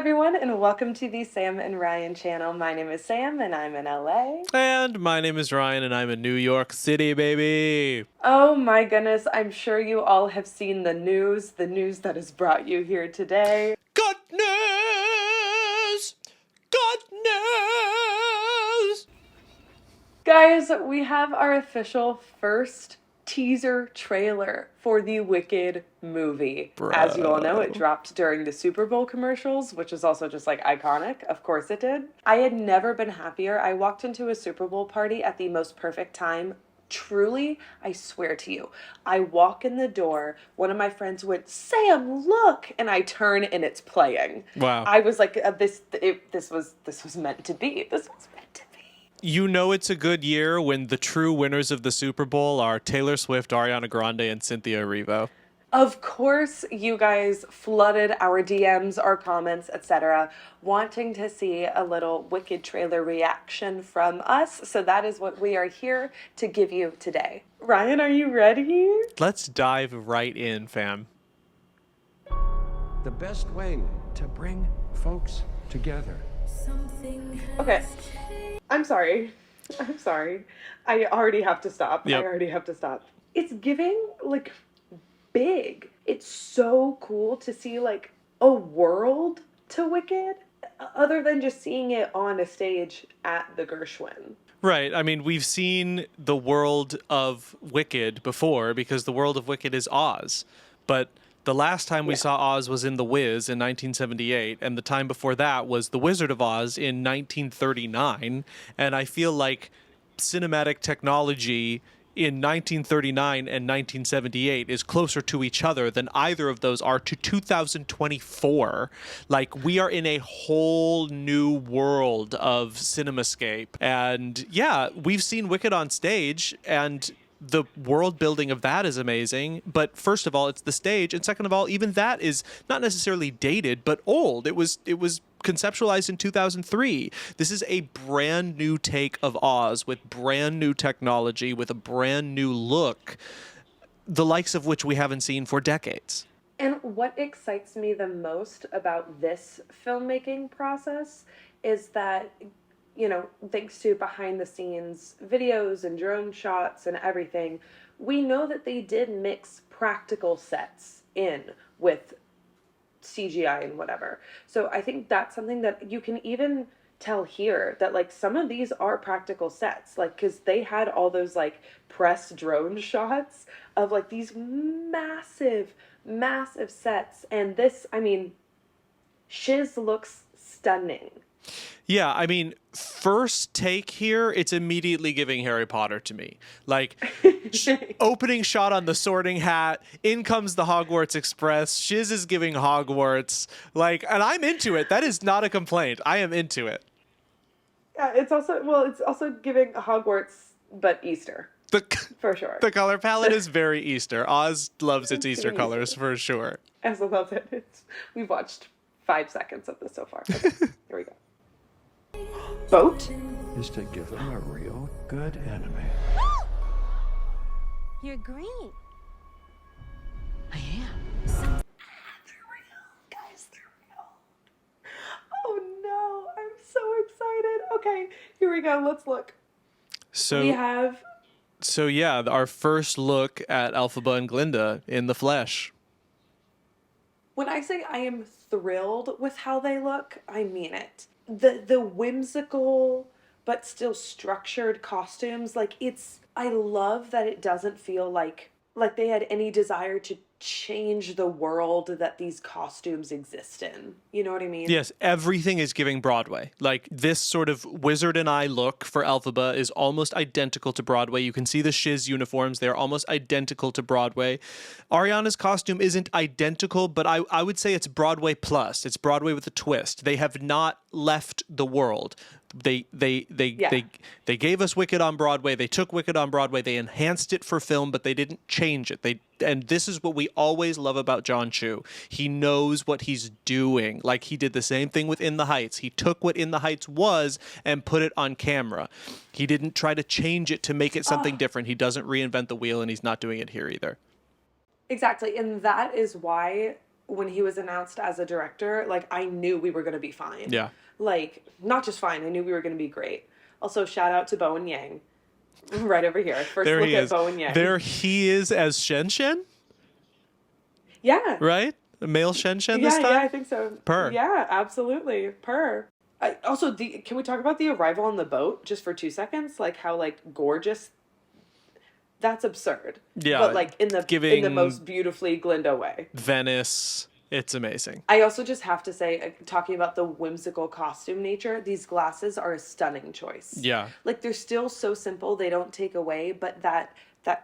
everyone, and welcome to the Sam and Ryan channel. My name is Sam, and I'm in LA. And my name is Ryan, and I'm in New York City, baby. Oh my goodness, I'm sure you all have seen the news that has brought you here today. Good news! Good news! Guys, we have our official first teaser trailer for the Wicked movie. Bro. As you all know, it dropped during the Super Bowl commercials, which is also just like iconic. Of course it did. I had never been happier. I walked into a Super Bowl party at the most perfect time. Truly, I swear to you, I walk in the door, one of my friends went, "Sam, look!" and I turn and it's playing. Wow. I was like, this was meant to be. This was meant to be. You know it's a good year when the true winners of the Super Bowl are Taylor Swift, Ariana Grande, and Cynthia Erivo. Of course, you guys flooded our DMs, our comments, etc., wanting to see a little Wicked trailer reaction from us. So that is what we are here to give you today. Ryan, are you ready? Let's dive right in, fam. The best way to bring folks together. Okay. I'm sorry. I already have to stop. Yep. I already have to stop. It's giving, like, big. It's so cool to see, like, a world to Wicked, other than just seeing it on a stage at the Gershwin. Right. I mean, we've seen the world of Wicked before because the world of Wicked is Oz. But the last time we saw Oz was in The Wiz in 1978, and the time before that was The Wizard of Oz in 1939. And I feel like cinematic technology in 1939 and 1978 is closer to each other than either of those are to 2024. Like, we are in a whole new world of cinemascape. And yeah, we've seen Wicked on stage, and the world building of that is amazing. But first of all, it's the stage, and second of all, even that is not necessarily dated but old. It was conceptualized in 2003. This is a brand new take of Oz with brand new technology, with a brand new look, the likes of which we haven't seen for decades. And what excites me the most about this filmmaking process is that, you know, thanks to behind the scenes videos and drone shots and everything, we know that they did mix practical sets in with CGI and whatever. So I think that's something that you can even tell here, that like some of these are practical sets, like, because they had all those like press drone shots of like these massive sets, and this, I mean, shiz looks stunning. Yeah, I mean, first take here, it's immediately giving Harry Potter to me. Like, opening shot on the Sorting Hat, in comes the Hogwarts Express, Shiz is giving Hogwarts, like, and I'm into it. That is not a complaint. I am into it. Yeah, it's also giving Hogwarts, but Easter. For sure. The color palette is very Easter. Oz loves its Easter colors for sure. I also love it. We've watched 5 seconds of this so far. Okay, here we go. Boat? Is to give them a real good enemy. You're green. I am. They're real. Guys, they're real. Oh no, I'm so excited. Okay, here we go. Let's look. So yeah, our first look at Elphaba and Glinda in the flesh. When I say I am thrilled with how they look, I mean it. The whimsical but still structured costumes, like, I love that it doesn't feel like they had any desire to change the world that these costumes exist in. You know what I mean? Yes, everything is giving Broadway. Like, this sort of Wizard and I look for Elphaba is almost identical to Broadway. You can see the Shiz uniforms. They're almost identical to Broadway. Ariana's costume isn't identical, but I would say it's Broadway plus. It's Broadway with a twist. They have not left the world. They gave us Wicked on Broadway. They took Wicked on Broadway. They enhanced it for film, but they didn't change it. And this is what we always love about John Chu. He knows what he's doing. Like, he did the same thing with In the Heights. He took what In the Heights was and put it on camera. He didn't try to change it to make it something different. He doesn't reinvent the wheel, and he's not doing it here either. Exactly. And that is why when he was announced as a director, like, I knew we were going to be fine. Yeah. Like, not just fine, I knew we were going to be great. Also, shout out to Bowen Yang. Right over here. First There look he at is. Bowen Yang. There he is as Shen Shen, Yeah. right? Male Shen Shen this time? Yeah, I think so. Purr. Yeah, absolutely. Purr. Also, can we talk about the arrival on the boat just for 2 seconds? Like, how, like, gorgeous. That's absurd. Yeah, But, like, in the giving most beautifully Glinda way. Venice. It's amazing. I also just have to say, talking about the whimsical costume nature, these glasses are a stunning choice. Yeah. Like, they're still so simple, they don't take away, but that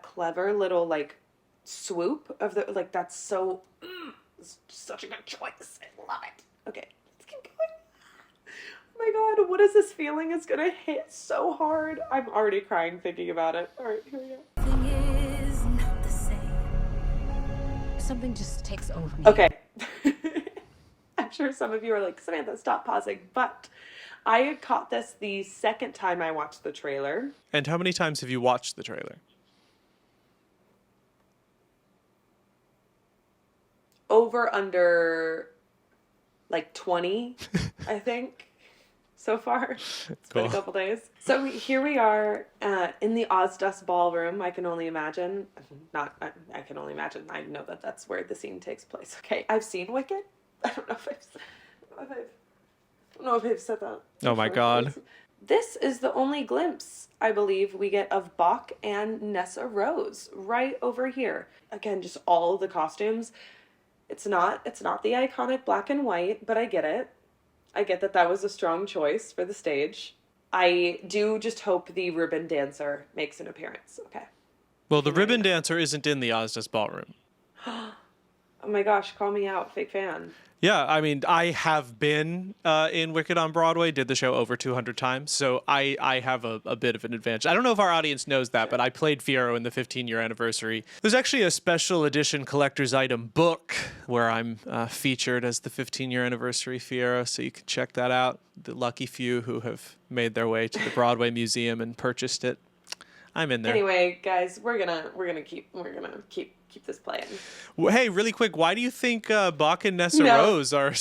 clever little, like, swoop of the, like, that's so, it's such a good choice. I love it. Okay, let's keep going. Oh my god, what is this feeling? It's gonna hit so hard. I'm already crying thinking about it. Alright, here we go. Thing is not the same. Something just takes over me. Okay. I'm sure some of you are like, Samantha, stop pausing. But I had caught this the second time I watched the trailer. And how many times have you watched the trailer? Over under like 20, I think, so far. It's been a Cool. couple days. So here we are in the Ozdust Ballroom. I can only imagine. I can only imagine. I know that that's where the scene takes place. Okay, I've seen Wicked. I don't know if I've said that. Oh my God. This is the only glimpse, I believe, we get of Bach and Nessa Rose right over here. Again, just all of the costumes. It's not the iconic black and white, but I get it. I get that was a strong choice for the stage. I do just hope the ribbon dancer makes an appearance. Okay. Well, the ribbon dancer isn't in the Ozdust Ballroom. Oh my gosh, call me out, fake fan. Yeah, I mean, I have been in Wicked on Broadway, did the show over 200 times, so I have a bit of an advantage. I don't know if our audience knows that, but I played Fiyero in the 15-year anniversary. There's actually a special edition collector's item book where I'm featured as the 15-year anniversary Fiyero, so you can check that out. The lucky few who have made their way to the Broadway Museum and purchased it. I'm in there. Anyway, guys, we're gonna keep this playing. Well, hey, really quick, why do you think Bach and Nessa Rose are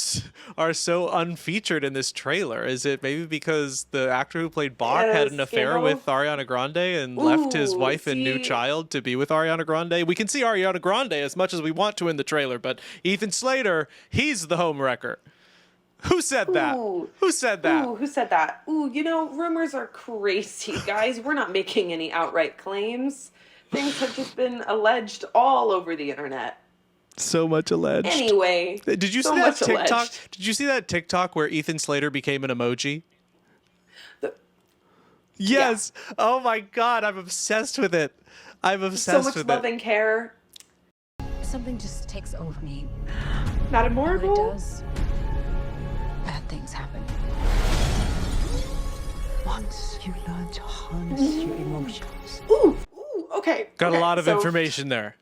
so unfeatured in this trailer? Is it maybe because the actor who played Bach had an affair with Ariana Grande and left his wife and new child to be with Ariana Grande? We can see Ariana Grande as much as we want to in the trailer, but Ethan Slater, he's the homewrecker. Who said that? Who said that? Who said that? Rumors are crazy, guys. We're not making any outright claims. Things have just been alleged all over the internet. So much alleged. Anyway, did you see that TikTok? Alleged. Did you see that TikTok where Ethan Slater became an emoji? Yes. Yeah. Oh my God, I'm obsessed with it. I'm obsessed with it. So much love and care. Something just takes over me. Madame Morgul? When it does, bad things happen. Once you learn to harness your emotions. Ooh, okay. Got a lot of information there.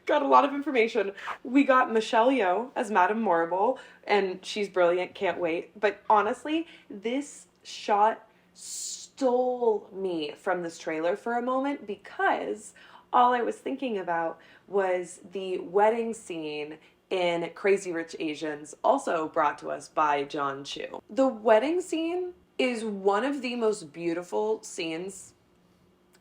Got a lot of information. We got Michelle Yeoh as Madame Morgul, and she's brilliant, can't wait. But honestly, this shot stole me from this trailer for a moment because all I was thinking about was the wedding scene in Crazy Rich Asians, also brought to us by John Chu. The wedding scene is one of the most beautiful scenes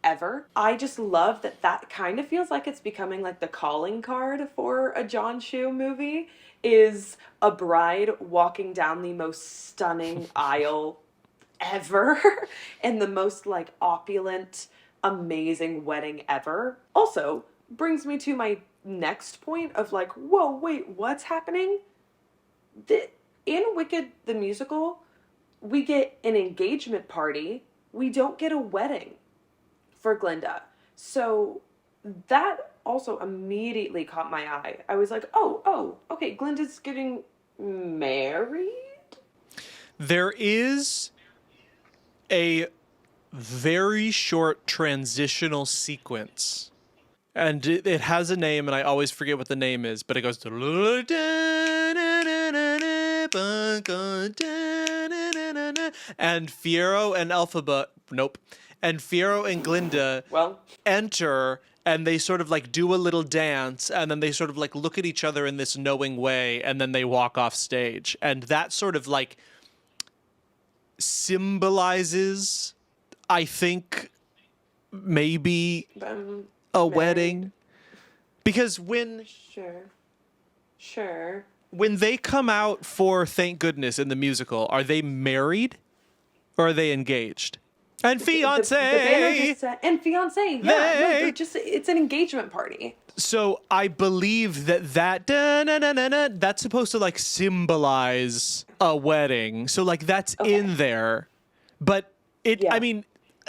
ever. I just love that kind of feels like it's becoming like the calling card for a John Chu movie, is a bride walking down the most stunning aisle ever and the most like opulent, amazing wedding ever. Also brings me to my next point of like, whoa, wait, what's happening? In Wicked the musical, we get an engagement party. We don't get a wedding for Glinda. So that also immediately caught my eye. I was like, oh, okay, Glinda's getting married? There is a very short transitional sequence. And it has a name, and I always forget what the name is, but it goes... And Fiyero and Elphaba... Nope. And Fiyero and Glinda enter and they sort of like do a little dance, and then they sort of like look at each other in this knowing way, and then they walk off stage. And that sort of like symbolizes, I think, maybe a wedding. Because when Sure. when they come out for Thank Goodness in the musical, are they married or are they engaged? And fiance. The banner just said, and fiance. Yeah, no, they're just, it's an engagement party. So I believe that's supposed to like symbolize a wedding. So like that's in there. But I mean,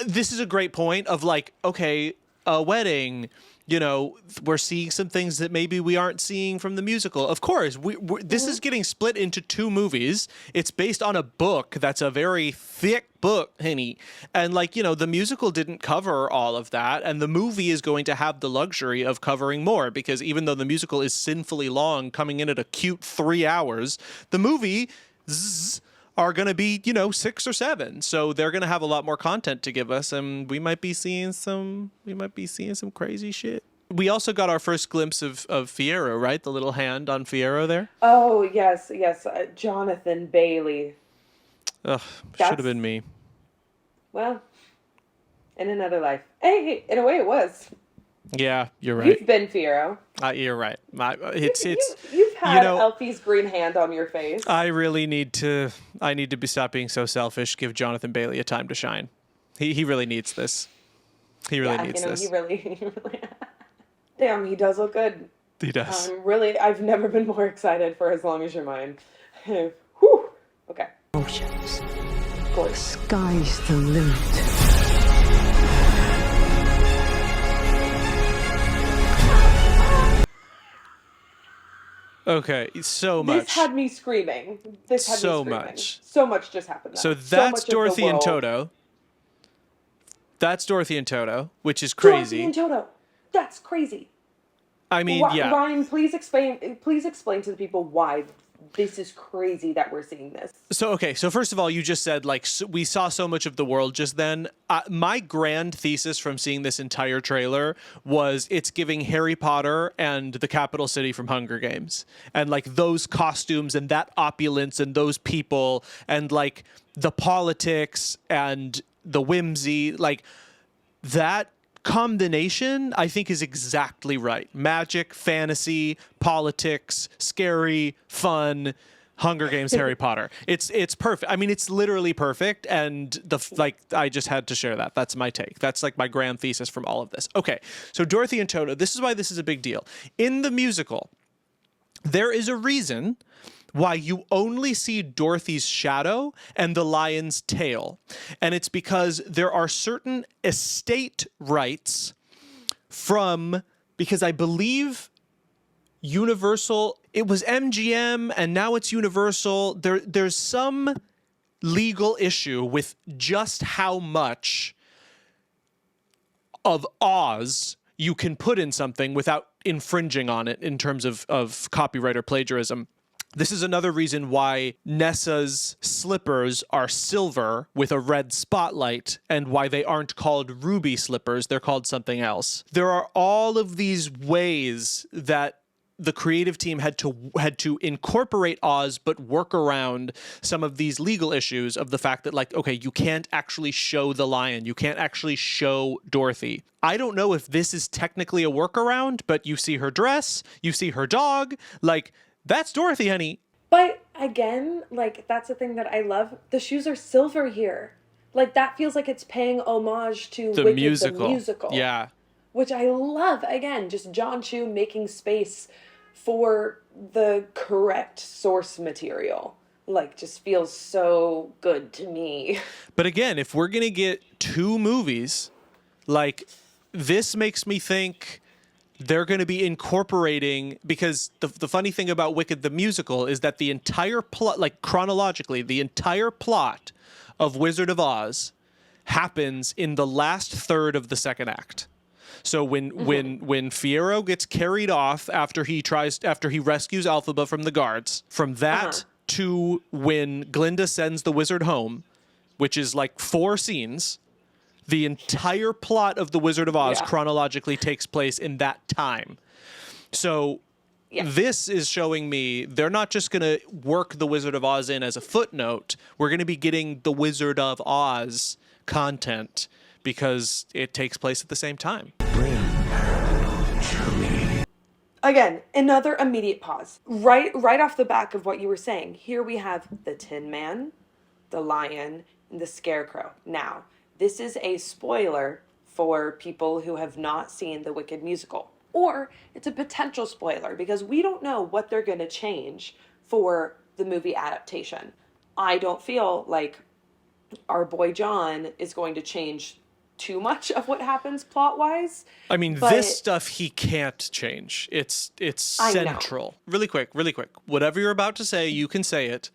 this is a great point of like, okay, a wedding, you know, we're seeing some things that maybe we aren't seeing from the musical. Of course, this is getting split into 2 movies. It's based on a book that's a very thick book, honey. And like, you know, the musical didn't cover all of that. And the movie is going to have the luxury of covering more, because even though the musical is sinfully long, coming in at a cute 3 hours, the movie are going to be, you know, 6 or 7. So they're going to have a lot more content to give us, and we might be seeing some crazy shit. We also got our first glimpse of Fiyero, right? The little hand on Fiyero there. Oh, yes. Jonathan Bailey. Ugh, should have been me. Well, in another life. Hey, in a way it was. Yeah, you're right. You've been Fiyero. You're right. You've had, you know, Elfie's green hand on your face. I need to stop being so selfish. Give Jonathan Bailey a time to shine. He really needs this. He really needs this. He really Damn, he does look good. He does. I've never been more excited for As Long As You're Mine. Whew. Okay. Emotions. Cool. Sky's the limit. Okay, so much. This had me screaming. So much just happened. So that's Dorothy and Toto. That's Dorothy and Toto, which is crazy. Dorothy and Toto. That's crazy. I mean, yeah. Ryan, please explain to the people why this is crazy that we're seeing this. So first of all, you just said, like, we saw so much of the world just then. My grand thesis from seeing this entire trailer was it's giving Harry Potter and the capital city from Hunger Games. And, like, those costumes and that opulence and those people and, like, the politics and the whimsy, like, that combination, I think, is exactly right. Magic, fantasy, politics, scary, fun, Hunger Games, Harry Potter. It's perfect. I mean, it's literally perfect. And I just had to share that. That's my take. That's like my grand thesis from all of this. Okay, so Dorothy and Toto, this is why this is a big deal. In the musical, there is a reason why you only see Dorothy's shadow and the lion's tail. And it's because there are certain estate rights because I believe Universal, it was MGM and now it's Universal. There's some legal issue with just how much of Oz you can put in something without infringing on it in terms of copyright or plagiarism. This is another reason why Nessa's slippers are silver with a red spotlight and why they aren't called ruby slippers. They're called something else. There are all of these ways that the creative team had to incorporate Oz but work around some of these legal issues of the fact that, like, okay, you can't actually show the lion. You can't actually show Dorothy. I don't know if this is technically a workaround, but you see her dress, you see her dog, like, that's Dorothy, honey. But again, like, that's the thing that I love. The shoes are silver here. Like, that feels like it's paying homage to the Wicked, musical. The musical. Yeah. Which I love. Again, just John Chu making space for the correct source material. Like, just feels so good to me. But again, if we're going to get 2 movies, like, this makes me think they're going to be incorporating, because the funny thing about Wicked the musical is that the entire plot, like chronologically, the entire plot of Wizard of Oz happens in the last third of the second act. So when Fiyero gets carried off after he rescues Elphaba from the guards, from that to when Glinda sends the wizard home, which is like 4 scenes, The entire plot of The Wizard of Oz Yeah. chronologically takes place in that time. So this is showing me they're not just going to work The Wizard of Oz in as a footnote. We're going to be getting The Wizard of Oz content because it takes place at the same time. Bring her to me. Again, another immediate pause. Right off the back of what you were saying. Here we have the Tin Man, the Lion, and the Scarecrow. Now, this is a spoiler for people who have not seen the Wicked musical. Or it's a potential spoiler because we don't know what they're going to change for the movie adaptation. I don't feel like our boy John is going to change too much of what happens plot-wise. I mean, but this stuff he can't change. It's I know. central. Really quick. Whatever you're about to say, you can say it.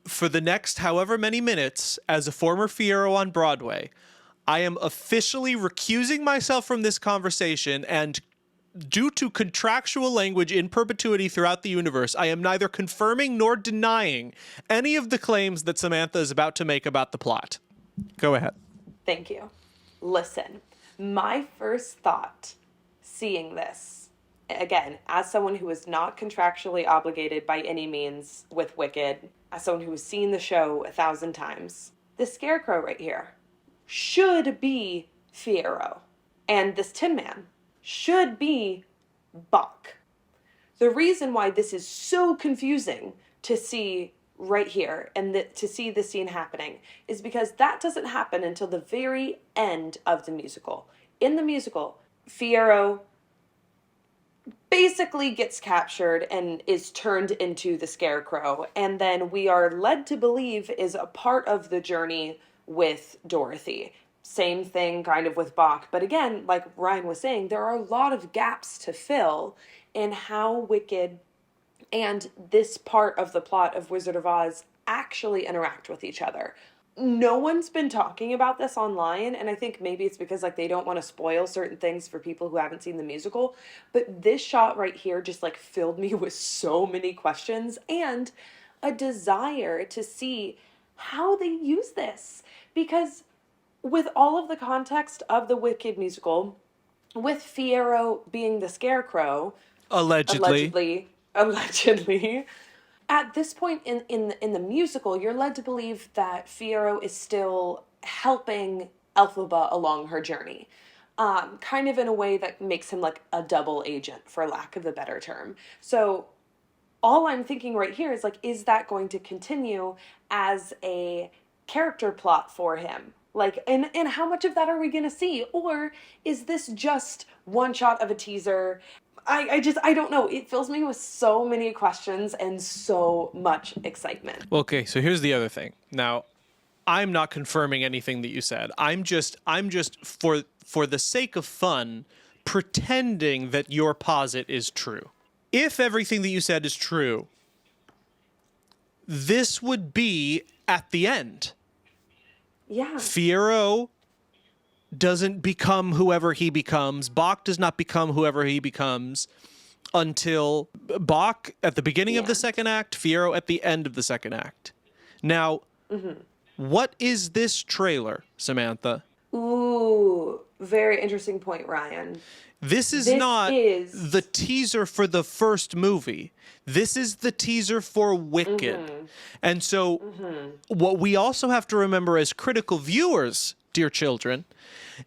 For the next however many minutes, as a former Fiyero on Broadway, I am officially recusing myself from this conversation, and due to contractual language in perpetuity throughout the universe, I am neither confirming nor denying any of the claims that Samantha is about to make about the plot. Go ahead. Thank you. Listen, my first thought seeing this, again, as someone who is not contractually obligated by any means with Wicked, as someone who has seen the show 1,000 times, the Scarecrow right here should be Fiyero. And this Tin Man should be Bach. The reason why this is so confusing to see right here and to see the scene happening is because that doesn't happen until the very end of the musical. In the musical, Fiyero basically gets captured and is turned into the Scarecrow, and then we are led to believe is a part of the journey with Dorothy. Same thing kind of with Bach, but again, like Ryan was saying, there are a lot of gaps to fill in how Wicked and this part of the plot of Wizard of Oz actually interact with each other. No one's been talking about this online, and I think maybe it's because like they don't want to spoil certain things for people who haven't seen the musical, but this shot right here just like filled me with so many questions and a desire to see how they use this, because with all of the context of the Wicked musical, with Fiyero being the Scarecrow, allegedly, at this point in the musical, you're led to believe that Fiyero is still helping Elphaba along her journey, kind of in a way that makes him like a double agent, for lack of a better term. So all I'm thinking right here is like, is that going to continue as a character plot for him? Like, and how much of that are we going to see? Or is this just one shot of a teaser? I don't know. It fills me with so many questions and so much excitement. Well, okay, so here's the other thing. Now, I'm not confirming anything that you said. I'm just for the sake of fun, pretending that your posit is true. If everything that you said is true, this would be at the end. Yeah. Fiyero doesn't become whoever he becomes. Bach does not become whoever he becomes until Bach at the beginning of the second act, Fiyero at the end of the second act. Now, what is this trailer, Samantha? Ooh, very interesting point, Ryan. This is not the teaser for the first movie. This is the teaser for Wicked. And so what we also have to remember as critical viewers, dear children,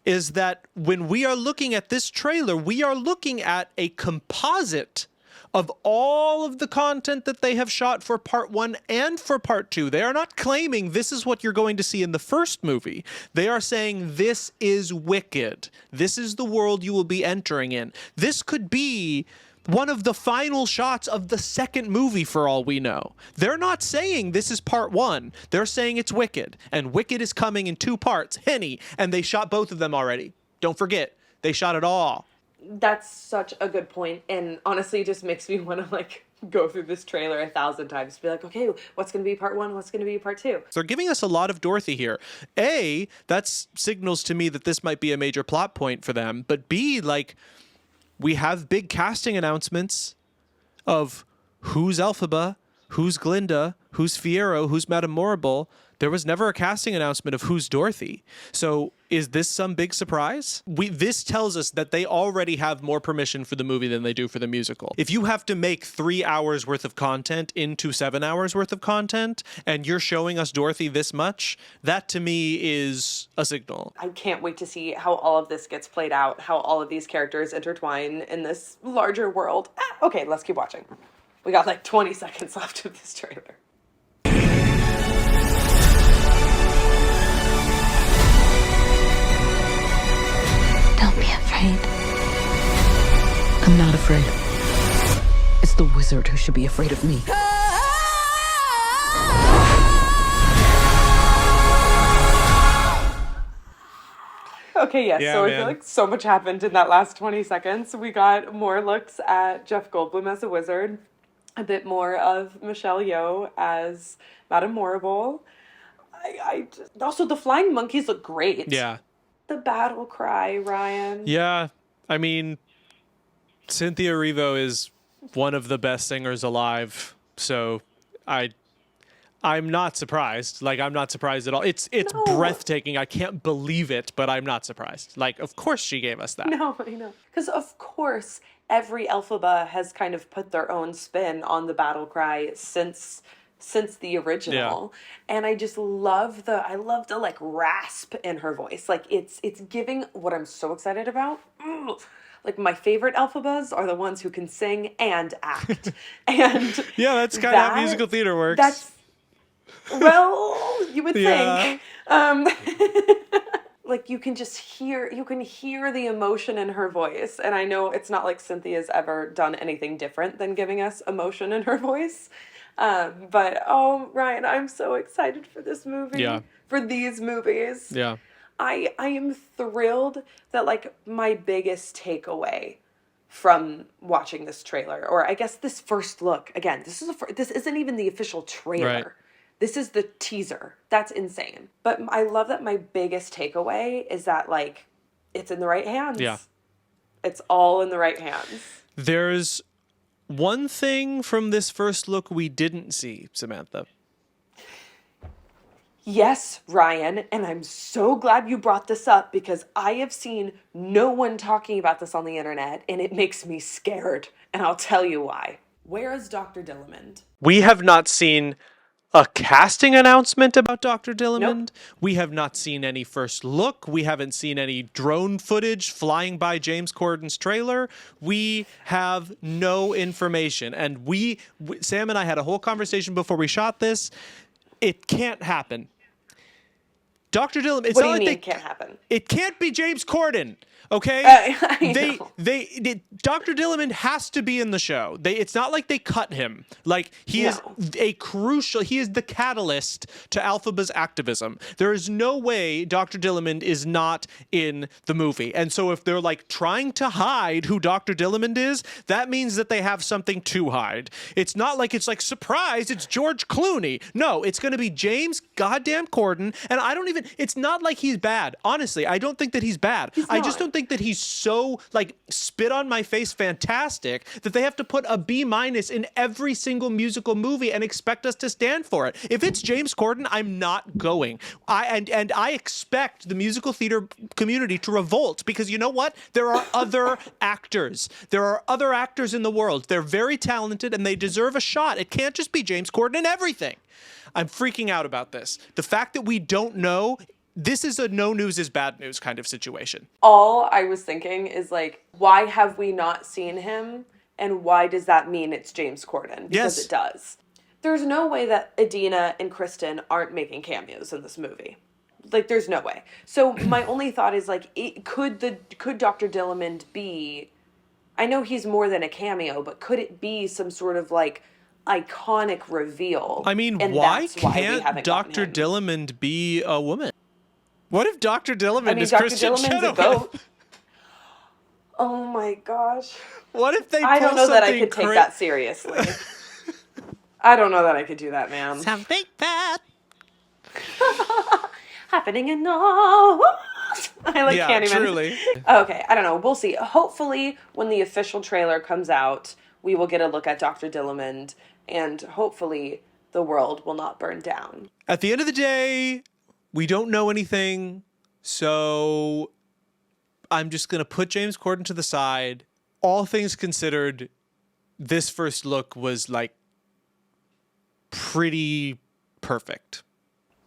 is that when we are looking at this trailer, we are looking at a composite of all of the content that they have shot for part 1 and for part 2. They are not claiming this is what you're going to see in the first movie. They are saying this is Wicked. This is the world you will be entering in. This could be one of the final shots of the second movie for all we know. They're not saying this is part 1. They're saying it's Wicked. And Wicked is coming in 2 parts. Henny. And they shot both of them already. Don't forget, they shot it all. That's such a good point, and honestly it just makes me want to like go through this trailer 1,000 times to be like, okay, what's going to be part 1, what's going to be part 2? They're giving us a lot of Dorothy here. A, that signals to me that this might be a major plot point for them, but B, like, we have big casting announcements of who's Elphaba, who's Glinda, who's Fiyero, who's Madame Morrible. There was never a casting announcement of who's Dorothy. So is this some big surprise? This tells us that they already have more permission for the movie than they do for the musical. If you have to make 3 hours worth of content into 7 hours worth of content, and you're showing us Dorothy this much, that to me is a signal. I can't wait to see how all of this gets played out, how all of these characters intertwine in this larger world. Okay, let's keep watching. We got like 20 seconds left of this trailer. Don't be afraid. I'm not afraid. It's the wizard who should be afraid of me. Okay, yes, Yeah, so I man. feel like so much happened in that last 20 seconds. We got more looks at Jeff Goldblum as a wizard, a bit more of Michelle Yeoh as Madame Morrible. Also, the flying monkeys look great. Yeah. The battle cry, Ryan. Yeah. I mean, Cynthia Erivo is one of the best singers alive. So I'm not surprised. Like, I'm not surprised at all. It's No. breathtaking. I can't believe it, but I'm not surprised. Like, of course she gave us that. No, I know. Because, of course, every Elphaba has kind of put their own spin on the battle cry since the original. And I just love the like rasp in her voice. Like it's giving what I'm so excited about. Like my favorite Elphabas are the ones who can sing and act. And Yeah, that's kind of how musical theater works. That's well, you would Yeah. think. Like you can hear the emotion in her voice. And I know it's not like Cynthia's ever done anything different than giving us emotion in her voice. But oh, Ryan, I'm so excited for this movie. Yeah. For these movies. Yeah. I am thrilled that like my biggest takeaway from watching this trailer, or I guess this first look, again, this isn't even the official trailer. Right. This is the teaser. That's insane. But I love that my biggest takeaway is that like it's in the right hands. Yeah. It's all in the right hands. There's one thing from this first look we didn't see, Samantha. Yes, Ryan, and I'm so glad you brought this up because I have seen no one talking about this on the internet and it makes me scared, and I'll tell you why. Where is Dr. Dillamond? We have not seen a casting announcement about Dr. Dillamond. Nope. We have not seen any first look. We haven't seen any drone footage flying by James Corden's trailer. We have no information. And Sam and I had a whole conversation before we shot this. It can't happen. Dr. Dillamond, it's What do not you like mean they it can't happen? It can't be James Corden. Okay, I know. Dr. Dillamond has to be in the show. It's not like they cut him. Like he is he is the catalyst to Alphaba's activism. There is no way Dr. Dillamond is not in the movie. And so if they're like trying to hide who Dr. Dillamond is, that means that they have something to hide. It's not like it's like surprise, it's George Clooney. No, it's going to be James goddamn Corden. And it's not like he's bad. Honestly, I don't think that he's bad. I just don't think that he's so like spit on my face fantastic that they have to put a B- in every single musical movie and expect us to stand for it. If it's James Corden, I'm not going. I expect the musical theater community to revolt because you know what? There are other actors. There are other actors in the world. They're very talented and they deserve a shot. It can't just be James Corden in everything. I'm freaking out about this. The fact that we don't know, this is a no news is bad news kind of situation. All I was thinking is like, why have we not seen him? And why does that mean it's James Corden? Because Yes. it does. There's no way that Idina and Kristen aren't making cameos in this movie. Like, there's no way. So my only thought is like, could Dr. Dillamond be, I know he's more than a cameo, but could it be some sort of like iconic reveal? I mean, And why that's why we can't haven't gotten Dr. him. Dillamond be a woman? What if Dr. Dillamond I mean, is Dr. Christian Dillamond's a Chenoweth? goat. Oh my gosh. What if they I don't pull know that I something could take that seriously. I don't know that I could do that, man. Something bad. Happening in the I Yeah, can't even. truly. Okay, I don't know. We'll see. Hopefully, when the official trailer comes out, we will get a look at Dr. Dillamond and hopefully the world will not burn down. At the end of the day, we don't know anything, so I'm just going to put James Corden to the side. All things considered, this first look was like pretty perfect.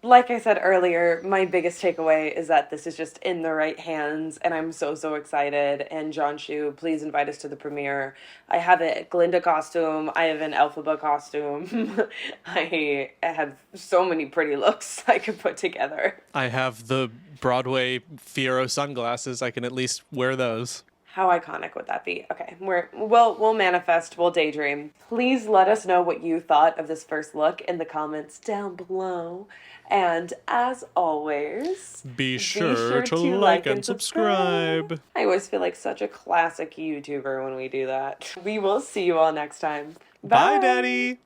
Like I said earlier, my biggest takeaway is that this is just in the right hands, and I'm so, so excited. And John Shu, please invite us to the premiere. I have a Glinda costume. I have an Elphaba costume. I have so many pretty looks I could put together. I have the Broadway Fiero sunglasses. I can at least wear those. How iconic would that be? Okay, we'll manifest, we'll daydream. Please let us know what you thought of this first look in the comments down below. And as always, Be sure to like and subscribe. I always feel like such a classic YouTuber when we do that. We will see you all next time. Bye, Daddy.